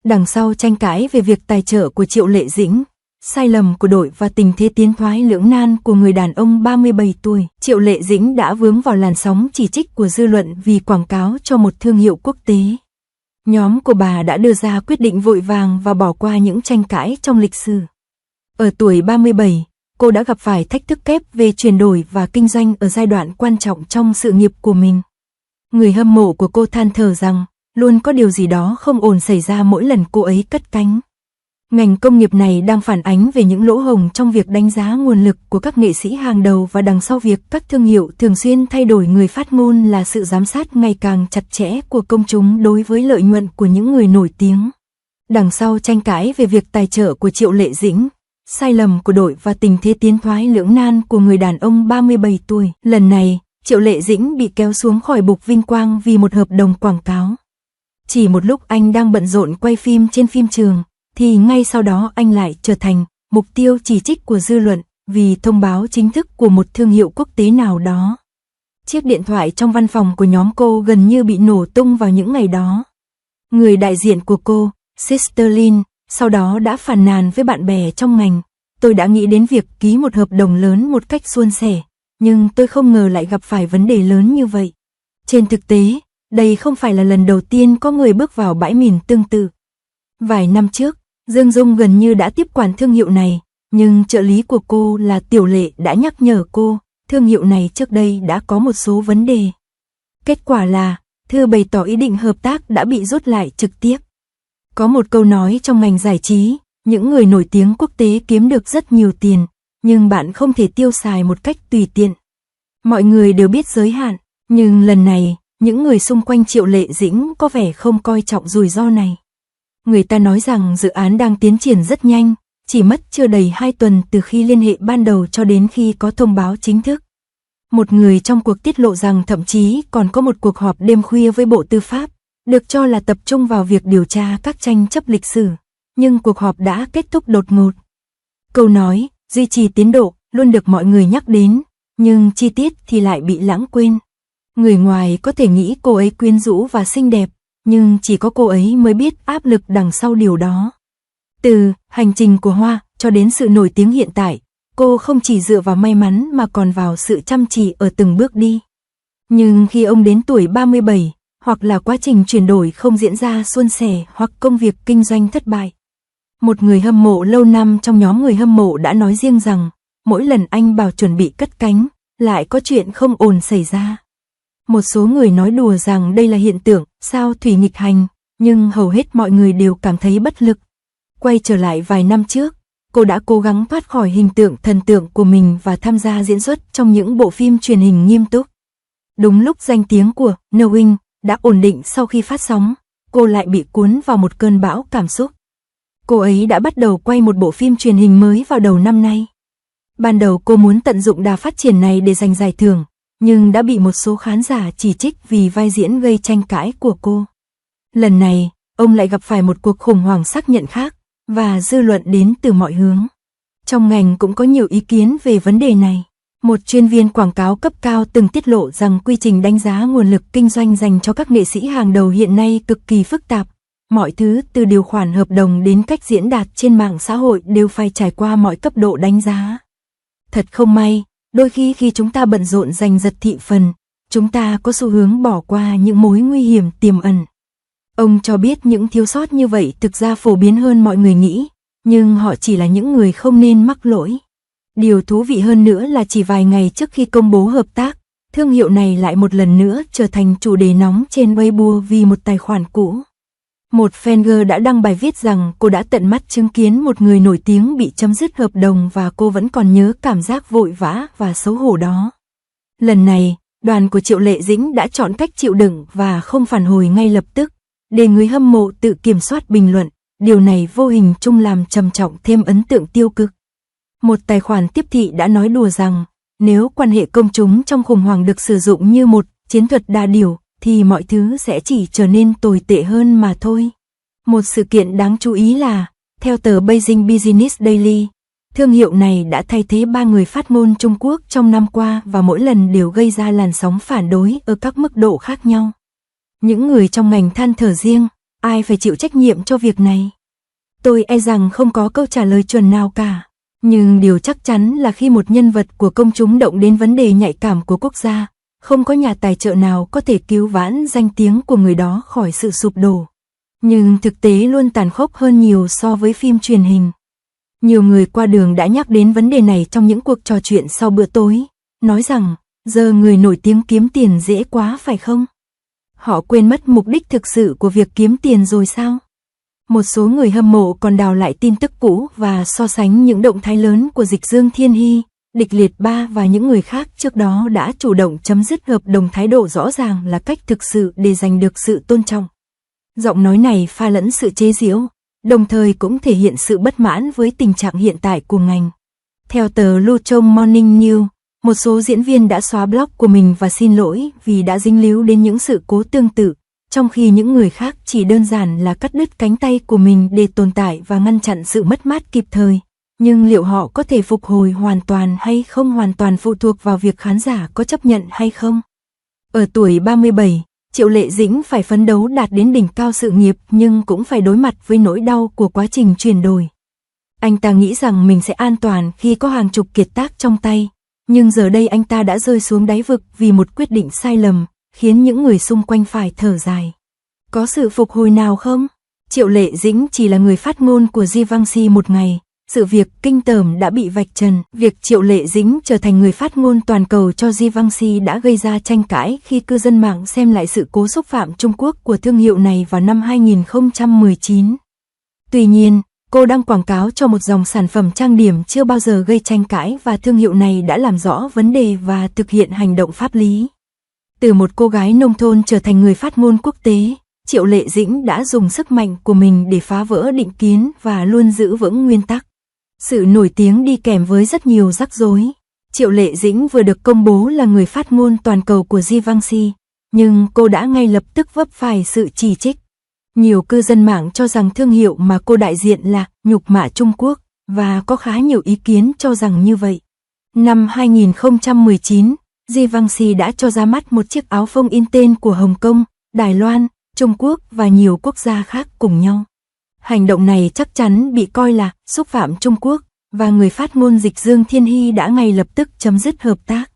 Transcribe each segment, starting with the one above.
Đằng sau tranh cãi về việc tài trợ của Triệu Lệ Dĩnh, sai lầm của đội và tình thế tiến thoái lưỡng nan của người đàn ông 37 tuổi, Triệu Lệ Dĩnh đã vướng vào làn sóng chỉ trích của dư luận vì quảng cáo cho một thương hiệu quốc tế. Nhóm của bà đã đưa ra quyết định vội vàng và bỏ qua những tranh cãi trong lịch sử. Ở tuổi 37, cô đã gặp phải thách thức kép về chuyển đổi và kinh doanh ở giai đoạn quan trọng trong sự nghiệp của mình. Người hâm mộ của cô than thở rằng, luôn có điều gì đó không ổn xảy ra mỗi lần cô ấy cất cánh. Ngành công nghiệp này đang phản ánh về những lỗ hổng trong việc đánh giá nguồn lực của các nghệ sĩ hàng đầu, và đằng sau việc các thương hiệu thường xuyên thay đổi người phát ngôn là sự giám sát ngày càng chặt chẽ của công chúng đối với lợi nhuận của những người nổi tiếng. Đằng sau tranh cãi về việc tài trợ của Triệu Lệ Dĩnh, sai lầm của đội và tình thế tiến thoái lưỡng nan của người đàn ông 37 tuổi, lần này, Triệu Lệ Dĩnh bị kéo xuống khỏi bục vinh quang vì một hợp đồng quảng cáo. Chỉ một lúc anh đang bận rộn quay phim trên phim trường, thì ngay sau đó anh lại trở thành mục tiêu chỉ trích của dư luận vì thông báo chính thức của một thương hiệu quốc tế nào đó. Chiếc điện thoại trong văn phòng của nhóm cô gần như bị nổ tung vào những ngày đó. Người đại diện của cô, Sister Lin, sau đó đã phàn nàn với bạn bè trong ngành. Tôi đã nghĩ đến việc ký một hợp đồng lớn một cách suôn sẻ, nhưng tôi không ngờ lại gặp phải vấn đề lớn như vậy. Trên thực tế, đây không phải là lần đầu tiên có người bước vào bãi mìn tương tự. Vài năm trước, Dương Dung gần như đã tiếp quản thương hiệu này, nhưng trợ lý của cô là Tiểu Lệ đã nhắc nhở cô, thương hiệu này trước đây đã có một số vấn đề. Kết quả là, thư bày tỏ ý định hợp tác đã bị rút lại trực tiếp. Có một câu nói trong ngành giải trí, những người nổi tiếng quốc tế kiếm được rất nhiều tiền, nhưng bạn không thể tiêu xài một cách tùy tiện. Mọi người đều biết giới hạn, nhưng lần này, những người xung quanh Triệu Lệ Dĩnh có vẻ không coi trọng rủi ro này. Người ta nói rằng dự án đang tiến triển rất nhanh, chỉ mất chưa đầy 2 tuần từ khi liên hệ ban đầu cho đến khi có thông báo chính thức. Một người trong cuộc tiết lộ rằng thậm chí còn có một cuộc họp đêm khuya với Bộ Tư pháp, được cho là tập trung vào việc điều tra các tranh chấp lịch sử, nhưng cuộc họp đã kết thúc đột ngột. Câu nói, duy trì tiến độ, luôn được mọi người nhắc đến, nhưng chi tiết thì lại bị lãng quên. Người ngoài có thể nghĩ cô ấy quyến rũ và xinh đẹp, nhưng chỉ có cô ấy mới biết áp lực đằng sau điều đó. Từ hành trình của Hoa cho đến sự nổi tiếng hiện tại, cô không chỉ dựa vào may mắn mà còn vào sự chăm chỉ ở từng bước đi. Nhưng khi ông đến tuổi 37, hoặc là quá trình chuyển đổi không diễn ra suôn sẻ hoặc công việc kinh doanh thất bại. Một người hâm mộ lâu năm trong nhóm người hâm mộ đã nói riêng rằng, mỗi lần anh bảo chuẩn bị cất cánh, lại có chuyện không ổn xảy ra. Một số người nói đùa rằng đây là hiện tượng sao thủy nghịch hành, nhưng hầu hết mọi người đều cảm thấy bất lực. Quay trở lại vài năm trước, cô đã cố gắng thoát khỏi hình tượng thần tượng của mình và tham gia diễn xuất trong những bộ phim truyền hình nghiêm túc. Đúng lúc danh tiếng của Knowing đã ổn định sau khi phát sóng, cô lại bị cuốn vào một cơn bão cảm xúc. Cô ấy đã bắt đầu quay một bộ phim truyền hình mới vào đầu năm nay. Ban đầu cô muốn tận dụng đà phát triển này để giành giải thưởng, nhưng đã bị một số khán giả chỉ trích vì vai diễn gây tranh cãi của cô. Lần này, ông lại gặp phải một cuộc khủng hoảng xác nhận khác, và dư luận đến từ mọi hướng. Trong ngành cũng có nhiều ý kiến về vấn đề này. Một chuyên viên quảng cáo cấp cao từng tiết lộ rằng quy trình đánh giá nguồn lực kinh doanh dành cho các nghệ sĩ hàng đầu hiện nay cực kỳ phức tạp. Mọi thứ từ điều khoản hợp đồng đến cách diễn đạt trên mạng xã hội đều phải trải qua mọi cấp độ đánh giá. Thật không may, đôi khi chúng ta bận rộn giành giật thị phần, chúng ta có xu hướng bỏ qua những mối nguy hiểm tiềm ẩn. Ông cho biết những thiếu sót như vậy thực ra phổ biến hơn mọi người nghĩ, nhưng họ chỉ là những người không nên mắc lỗi. Điều thú vị hơn nữa là chỉ vài ngày trước khi công bố hợp tác, thương hiệu này lại một lần nữa trở thành chủ đề nóng trên Weibo vì một tài khoản cũ. Một fan đã đăng bài viết rằng cô đã tận mắt chứng kiến một người nổi tiếng bị chấm dứt hợp đồng và cô vẫn còn nhớ cảm giác vội vã và xấu hổ đó. Lần này, đoàn của Triệu Lệ Dĩnh đã chọn cách chịu đựng và không phản hồi ngay lập tức, để người hâm mộ tự kiểm soát bình luận. Điều này vô hình chung làm trầm trọng thêm ấn tượng tiêu cực. Một tài khoản tiếp thị đã nói đùa rằng, nếu quan hệ công chúng trong khủng hoảng được sử dụng như một chiến thuật đa điều, thì mọi thứ sẽ chỉ trở nên tồi tệ hơn mà thôi. Một sự kiện đáng chú ý là, theo tờ Beijing Business Daily, thương hiệu này đã thay thế 3 người phát ngôn Trung Quốc trong năm qua và mỗi lần đều gây ra làn sóng phản đối ở các mức độ khác nhau. Những người trong ngành than thở riêng, ai phải chịu trách nhiệm cho việc này? Tôi e rằng không có câu trả lời chuẩn nào cả. Nhưng điều chắc chắn là khi một nhân vật của công chúng động đến vấn đề nhạy cảm của quốc gia, không có nhà tài trợ nào có thể cứu vãn danh tiếng của người đó khỏi sự sụp đổ. Nhưng thực tế luôn tàn khốc hơn nhiều so với phim truyền hình. Nhiều người qua đường đã nhắc đến vấn đề này trong những cuộc trò chuyện sau bữa tối, nói rằng, giờ người nổi tiếng kiếm tiền dễ quá phải không? Họ quên mất mục đích thực sự của việc kiếm tiền rồi sao? Một số người hâm mộ còn đào lại tin tức cũ và so sánh những động thái lớn của Dịch Dương Thiên Hy, Địch Liệt Ba và những người khác trước đó đã chủ động chấm dứt hợp đồng, thái độ rõ ràng là cách thực sự để giành được sự tôn trọng. Giọng nói này pha lẫn sự chế giễu, đồng thời cũng thể hiện sự bất mãn với tình trạng hiện tại của ngành. Theo tờ Luton Morning News, một số diễn viên đã xóa blog của mình và xin lỗi vì đã dính líu đến những sự cố tương tự, trong khi những người khác chỉ đơn giản là cắt đứt cánh tay của mình để tồn tại và ngăn chặn sự mất mát kịp thời. Nhưng liệu họ có thể phục hồi hoàn toàn hay không hoàn toàn phụ thuộc vào việc khán giả có chấp nhận hay không. Ở tuổi 37, Triệu Lệ Dĩnh phải phấn đấu đạt đến đỉnh cao sự nghiệp nhưng cũng phải đối mặt với nỗi đau của quá trình chuyển đổi. Anh ta nghĩ rằng mình sẽ an toàn khi có hàng chục kiệt tác trong tay, nhưng giờ đây anh ta đã rơi xuống đáy vực vì một quyết định sai lầm, khiến những người xung quanh phải thở dài. Có sự phục hồi nào không? Triệu Lệ Dĩnh chỉ là người phát ngôn của Givenchy một ngày. Sự việc kinh tởm đã bị vạch trần. Việc Triệu Lệ Dĩnh trở thành người phát ngôn toàn cầu cho Givenchy đã gây ra tranh cãi khi cư dân mạng xem lại sự cố xúc phạm Trung Quốc của thương hiệu này vào năm 2019. Tuy nhiên, cô đang quảng cáo cho một dòng sản phẩm trang điểm chưa bao giờ gây tranh cãi và thương hiệu này đã làm rõ vấn đề và thực hiện hành động pháp lý. Từ một cô gái nông thôn trở thành người phát ngôn quốc tế, Triệu Lệ Dĩnh đã dùng sức mạnh của mình để phá vỡ định kiến và luôn giữ vững nguyên tắc. Sự nổi tiếng đi kèm với rất nhiều rắc rối. Triệu Lệ Dĩnh vừa được công bố là người phát ngôn toàn cầu của Givenchy, nhưng cô đã ngay lập tức vấp phải sự chỉ trích. Nhiều cư dân mạng cho rằng thương hiệu mà cô đại diện là nhục mạ Trung Quốc, và có khá nhiều ý kiến cho rằng như vậy. Năm 2019, Givenchy đã cho ra mắt một chiếc áo phông in tên của Hồng Kông, Đài Loan, Trung Quốc và nhiều quốc gia khác cùng nhau. Hành động này chắc chắn bị coi là xúc phạm Trung Quốc, và người phát ngôn Dịch Dương Thiên Hy đã ngay lập tức chấm dứt hợp tác.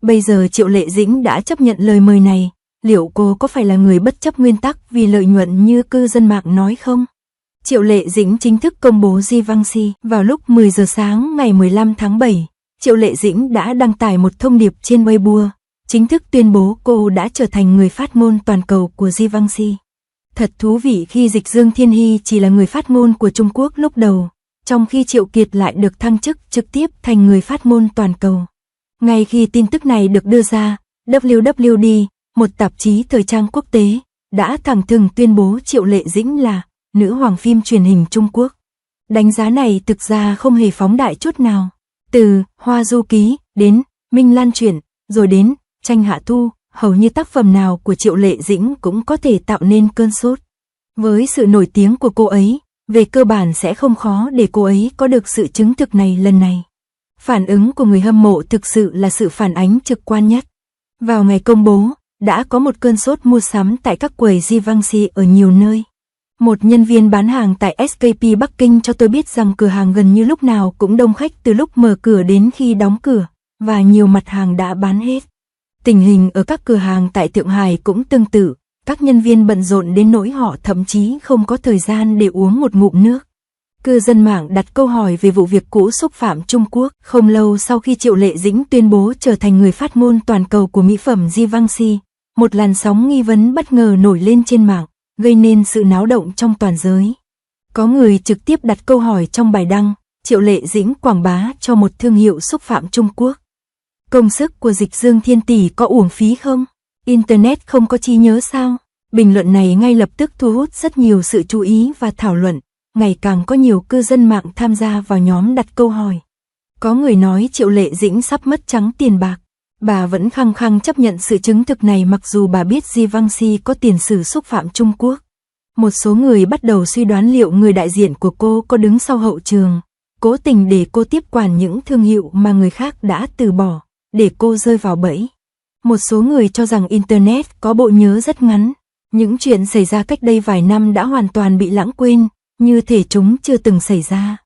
Bây giờ Triệu Lệ Dĩnh đã chấp nhận lời mời này, liệu cô có phải là người bất chấp nguyên tắc vì lợi nhuận như cư dân mạng nói không? Triệu Lệ Dĩnh chính thức công bố Givenchy vào lúc 10 giờ sáng ngày 15 tháng 7. Triệu Lệ Dĩnh đã đăng tải một thông điệp trên Weibo, chính thức tuyên bố cô đã trở thành người phát ngôn toàn cầu của Givenchy. Thật thú vị khi Dịch Dương Thiên Hy chỉ là người phát ngôn của Trung Quốc lúc đầu, trong khi Triệu Kiệt lại được thăng chức trực tiếp thành người phát ngôn toàn cầu. Ngay khi tin tức này được đưa ra, WWD, một tạp chí thời trang quốc tế, đã thẳng thừng tuyên bố Triệu Lệ Dĩnh là nữ hoàng phim truyền hình Trung Quốc. Đánh giá này thực ra không hề phóng đại chút nào. Từ Hoa Du Ký đến Minh Lan Truyện, rồi đến Tranh Hạ Thu, hầu như tác phẩm nào của Triệu Lệ Dĩnh cũng có thể tạo nên cơn sốt. Với sự nổi tiếng của cô ấy, về cơ bản sẽ không khó để cô ấy có được sự chứng thực này lần này. Phản ứng của người hâm mộ thực sự là sự phản ánh trực quan nhất. Vào ngày công bố, đã có một cơn sốt mua sắm tại các quầy Givenchy ở nhiều nơi. Một nhân viên bán hàng tại SKP Bắc Kinh cho tôi biết rằng cửa hàng gần như lúc nào cũng đông khách từ lúc mở cửa đến khi đóng cửa, và nhiều mặt hàng đã bán hết. Tình hình ở các cửa hàng tại Thượng Hải cũng tương tự, các nhân viên bận rộn đến nỗi họ thậm chí không có thời gian để uống một ngụm nước. Cư dân mạng đặt câu hỏi về vụ việc cũ xúc phạm Trung Quốc. Không lâu sau khi Triệu Lệ Dĩnh tuyên bố trở thành người phát ngôn toàn cầu của mỹ phẩm Givenchy, một làn sóng nghi vấn bất ngờ nổi lên trên mạng, gây nên sự náo động trong toàn giới. Có người trực tiếp đặt câu hỏi trong bài đăng, Triệu Lệ Dĩnh quảng bá cho một thương hiệu xúc phạm Trung Quốc. Công sức của Dịch Dương Thiên tỷ có uổng phí không? Internet không có trí nhớ sao? Bình luận này ngay lập tức thu hút rất nhiều sự chú ý và thảo luận, ngày càng có nhiều cư dân mạng tham gia vào nhóm đặt câu hỏi. Có người nói Triệu Lệ Dĩnh sắp mất trắng tiền bạc. Bà vẫn khăng khăng chấp nhận sự chứng thực này mặc dù bà biết Givenchy có tiền sử xúc phạm Trung Quốc. Một số người bắt đầu suy đoán liệu người đại diện của cô có đứng sau hậu trường, cố tình để cô tiếp quản những thương hiệu mà người khác đã từ bỏ, để cô rơi vào bẫy. Một số người cho rằng Internet có bộ nhớ rất ngắn, Những chuyện xảy ra cách đây vài năm đã hoàn toàn bị lãng quên, như thể chúng chưa từng xảy ra.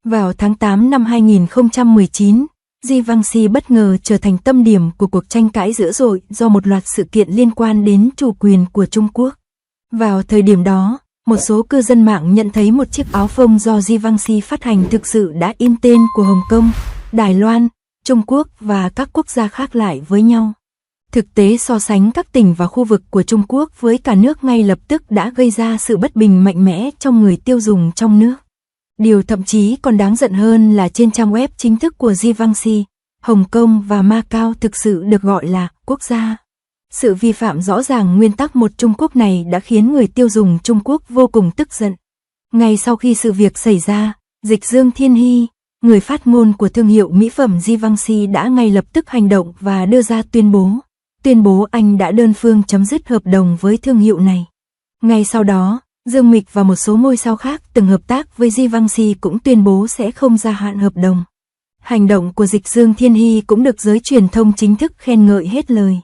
Vào tháng 8 năm 2019, Givenchy bất ngờ trở thành tâm điểm của cuộc tranh cãi dữ dội do một loạt sự kiện liên quan đến chủ quyền của Trung Quốc. Vào thời điểm đó, một số cư dân mạng nhận thấy một chiếc áo phông do Givenchy phát hành thực sự đã in tên của Hồng Kông, Đài Loan, Trung Quốc và các quốc gia khác lại với nhau. Thực tế so sánh các tỉnh và khu vực của Trung Quốc với cả nước ngay lập tức đã gây ra sự bất bình mạnh mẽ trong người tiêu dùng trong nước. Điều thậm chí còn đáng giận hơn là trên trang web chính thức của Givenchy, Hồng Kông và Macau thực sự được gọi là quốc gia. Sự vi phạm rõ ràng nguyên tắc một Trung Quốc này đã khiến người tiêu dùng Trung Quốc vô cùng tức giận. Ngay sau khi sự việc xảy ra, Dịch Dương Thiên Hy, người phát ngôn của thương hiệu mỹ phẩm Givenchy đã ngay lập tức hành động và đưa ra tuyên bố anh đã đơn phương chấm dứt hợp đồng với thương hiệu này. Ngay sau đó, Dương Mịch và một số ngôi sao khác từng hợp tác với Givenchy cũng tuyên bố sẽ không gia hạn hợp đồng. Hành động của Dịch Dương Thiên Hy cũng được giới truyền thông chính thức khen ngợi hết lời.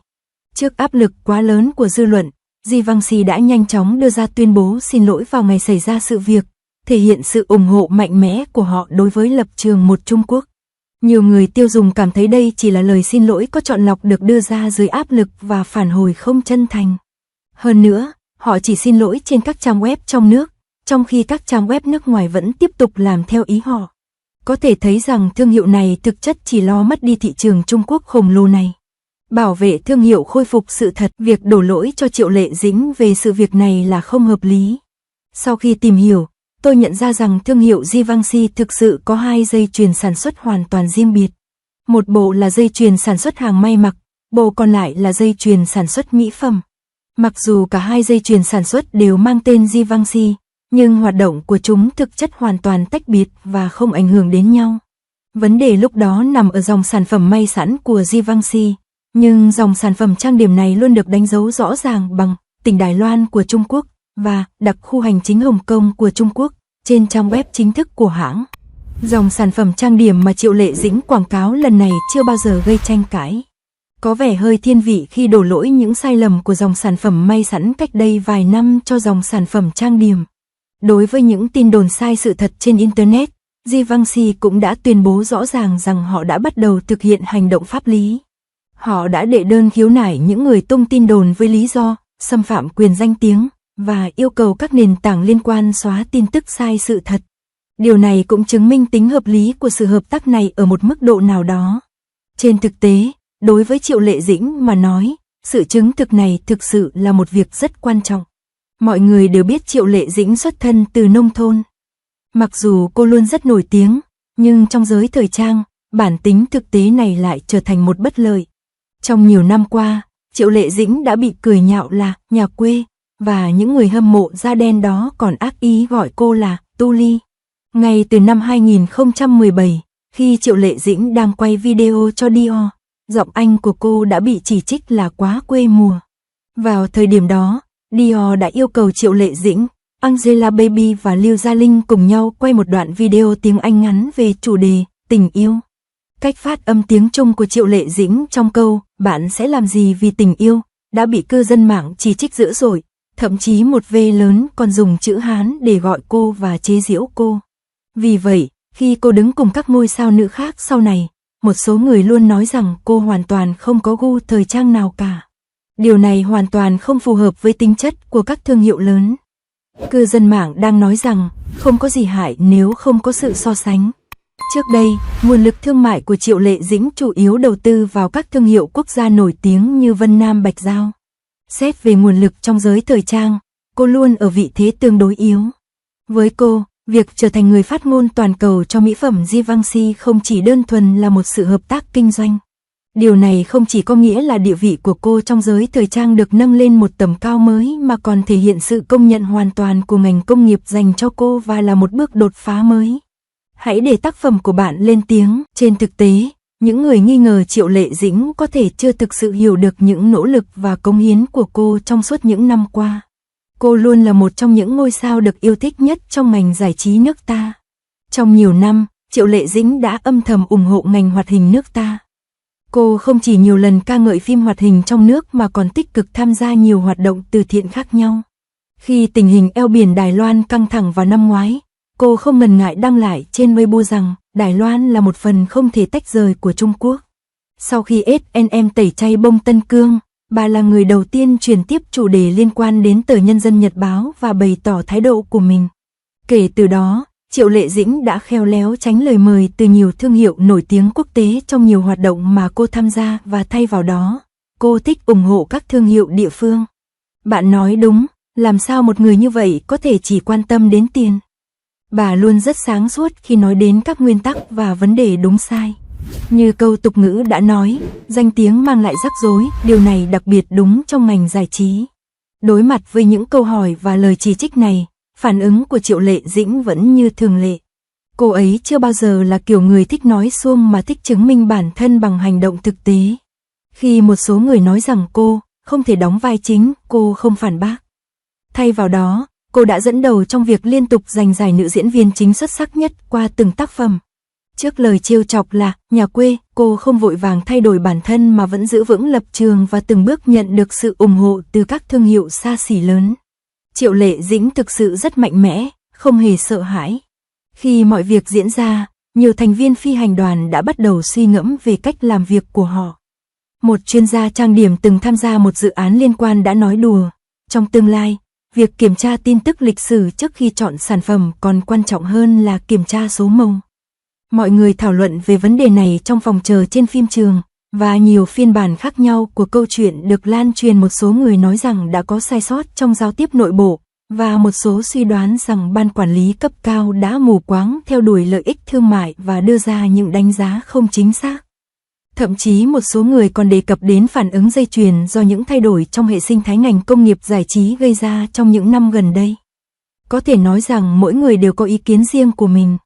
Trước áp lực quá lớn của dư luận, Givenchy đã nhanh chóng đưa ra tuyên bố xin lỗi vào ngày xảy ra sự việc, thể hiện sự ủng hộ mạnh mẽ của họ đối với lập trường một Trung Quốc. Nhiều người tiêu dùng cảm thấy đây chỉ là lời xin lỗi có chọn lọc được đưa ra dưới áp lực và phản hồi không chân thành. Hơn nữa, họ chỉ xin lỗi trên các trang web trong nước, trong khi các trang web nước ngoài vẫn tiếp tục làm theo ý họ. Có thể thấy rằng thương hiệu này thực chất chỉ lo mất đi thị trường Trung Quốc khổng lồ này. Bảo vệ thương hiệu khôi phục sự thật, việc đổ lỗi cho Triệu Lệ Dĩnh về sự việc này là không hợp lý. Sau khi tìm hiểu, tôi nhận ra rằng thương hiệu Givenchy thực sự có hai dây chuyền sản xuất hoàn toàn riêng biệt. Một bộ là dây chuyền sản xuất hàng may mặc, bộ còn lại là dây chuyền sản xuất mỹ phẩm. Mặc dù cả hai dây chuyền sản xuất đều mang tên Givenchy, nhưng hoạt động của chúng thực chất hoàn toàn tách biệt và không ảnh hưởng đến nhau. Vấn đề lúc đó nằm ở dòng sản phẩm may sẵn của Givenchy, nhưng dòng sản phẩm trang điểm này luôn được đánh dấu rõ ràng bằng tỉnh Đài Loan của Trung Quốc và đặc khu hành chính Hồng Kông của Trung Quốc trên trang web chính thức của hãng. Dòng sản phẩm trang điểm mà Triệu Lệ Dĩnh quảng cáo lần này chưa bao giờ gây tranh cãi. Có vẻ hơi thiên vị khi đổ lỗi những sai lầm của dòng sản phẩm may sẵn cách đây vài năm cho dòng sản phẩm trang điểm. Đối với những tin đồn sai sự thật trên Internet, Givenchy cũng đã tuyên bố rõ ràng rằng họ đã bắt đầu thực hiện hành động pháp lý. Họ đã đệ đơn khiếu nại những người tung tin đồn với lý do xâm phạm quyền danh tiếng và yêu cầu các nền tảng liên quan xóa tin tức sai sự thật. Điều này cũng chứng minh tính hợp lý của sự hợp tác này ở một mức độ nào đó. Trên thực tế, đối với Triệu Lệ Dĩnh mà nói, sự chứng thực này thực sự là một việc rất quan trọng. Mọi người đều biết Triệu Lệ Dĩnh xuất thân từ nông thôn. Mặc dù cô luôn rất nổi tiếng, nhưng trong giới thời trang, bản tính thực tế này lại trở thành một bất lợi. Trong nhiều năm qua, Triệu Lệ Dĩnh đã bị cười nhạo là nhà quê, và những người hâm mộ da đen đó còn ác ý gọi cô là Tu Ly. Ngay từ năm 2017, khi Triệu Lệ Dĩnh đang quay video cho Dior, giọng Anh của cô đã bị chỉ trích là quá quê mùa. Vào thời điểm đó, Dior đã yêu cầu Triệu Lệ Dĩnh, Angelababy và Lưu Gia Linh cùng nhau quay một đoạn video tiếng Anh ngắn về chủ đề tình yêu. Cách phát âm tiếng Trung của Triệu Lệ Dĩnh trong câu "Bạn sẽ làm gì vì tình yêu" đã bị cư dân mạng chỉ trích dữ dội, thậm chí một V lớn còn dùng chữ Hán để gọi cô và chế giễu cô. Vì vậy, khi cô đứng cùng các ngôi sao nữ khác sau này, một số người luôn nói rằng cô hoàn toàn không có gu thời trang nào cả. Điều này hoàn toàn không phù hợp với tính chất của các thương hiệu lớn. Cư dân mạng đang nói rằng không có gì hại nếu không có sự so sánh. Trước đây, nguồn lực thương mại của Triệu Lệ Dĩnh chủ yếu đầu tư vào các thương hiệu quốc gia nổi tiếng như Vân Nam Bạch Giao. Xét về nguồn lực trong giới thời trang, cô luôn ở vị thế tương đối yếu. Với cô, việc trở thành người phát ngôn toàn cầu cho mỹ phẩm Givenchy không chỉ đơn thuần là một sự hợp tác kinh doanh. Điều này không chỉ có nghĩa là địa vị của cô trong giới thời trang được nâng lên một tầm cao mới mà còn thể hiện sự công nhận hoàn toàn của ngành công nghiệp dành cho cô và là một bước đột phá mới. Hãy để tác phẩm của bạn lên tiếng. Trên thực tế, những người nghi ngờ Triệu Lệ Dĩnh có thể chưa thực sự hiểu được những nỗ lực và cống hiến của cô trong suốt những năm qua. Cô luôn là một trong những ngôi sao được yêu thích nhất trong ngành giải trí nước ta. Trong nhiều năm, Triệu Lệ Dĩnh đã âm thầm ủng hộ ngành hoạt hình nước ta. Cô không chỉ nhiều lần ca ngợi phim hoạt hình trong nước mà còn tích cực tham gia nhiều hoạt động từ thiện khác nhau. Khi tình hình eo biển Đài Loan căng thẳng vào năm ngoái, cô không ngần ngại đăng lại trên Weibo rằng Đài Loan là một phần không thể tách rời của Trung Quốc. Sau khi S&M tẩy chay bông Tân Cương, bà là người đầu tiên truyền tiếp chủ đề liên quan đến tờ Nhân dân Nhật báo và bày tỏ thái độ của mình. Kể từ đó, Triệu Lệ Dĩnh đã khéo léo tránh lời mời từ nhiều thương hiệu nổi tiếng quốc tế trong nhiều hoạt động mà cô tham gia và thay vào đó, cô thích ủng hộ các thương hiệu địa phương. Bạn nói đúng, làm sao một người như vậy có thể chỉ quan tâm đến tiền? Bà luôn rất sáng suốt khi nói đến các nguyên tắc và vấn đề đúng sai. Như câu tục ngữ đã nói, danh tiếng mang lại rắc rối, điều này đặc biệt đúng trong ngành giải trí. Đối mặt với những câu hỏi và lời chỉ trích này, phản ứng của Triệu Lệ Dĩnh vẫn như thường lệ. Cô ấy chưa bao giờ là kiểu người thích nói suông mà thích chứng minh bản thân bằng hành động thực tế. Khi một số người nói rằng cô không thể đóng vai chính, cô không phản bác. Thay vào đó, cô đã dẫn đầu trong việc liên tục giành giải nữ diễn viên chính xuất sắc nhất qua từng tác phẩm. Trước lời trêu chọc là nhà quê, cô không vội vàng thay đổi bản thân mà vẫn giữ vững lập trường và từng bước nhận được sự ủng hộ từ các thương hiệu xa xỉ lớn. Triệu Lệ Dĩnh thực sự rất mạnh mẽ, không hề sợ hãi. Khi mọi việc diễn ra, nhiều thành viên phi hành đoàn đã bắt đầu suy ngẫm về cách làm việc của họ. Một chuyên gia trang điểm từng tham gia một dự án liên quan đã nói đùa, trong tương lai, việc kiểm tra tin tức lịch sử trước khi chọn sản phẩm còn quan trọng hơn là kiểm tra số màu. Mọi người thảo luận về vấn đề này trong phòng chờ trên phim trường, và nhiều phiên bản khác nhau của câu chuyện được lan truyền. Một số người nói rằng đã có sai sót trong giao tiếp nội bộ, và một số suy đoán rằng ban quản lý cấp cao đã mù quáng theo đuổi lợi ích thương mại và đưa ra những đánh giá không chính xác. Thậm chí một số người còn đề cập đến phản ứng dây chuyền do những thay đổi trong hệ sinh thái ngành công nghiệp giải trí gây ra trong những năm gần đây. Có thể nói rằng mỗi người đều có ý kiến riêng của mình.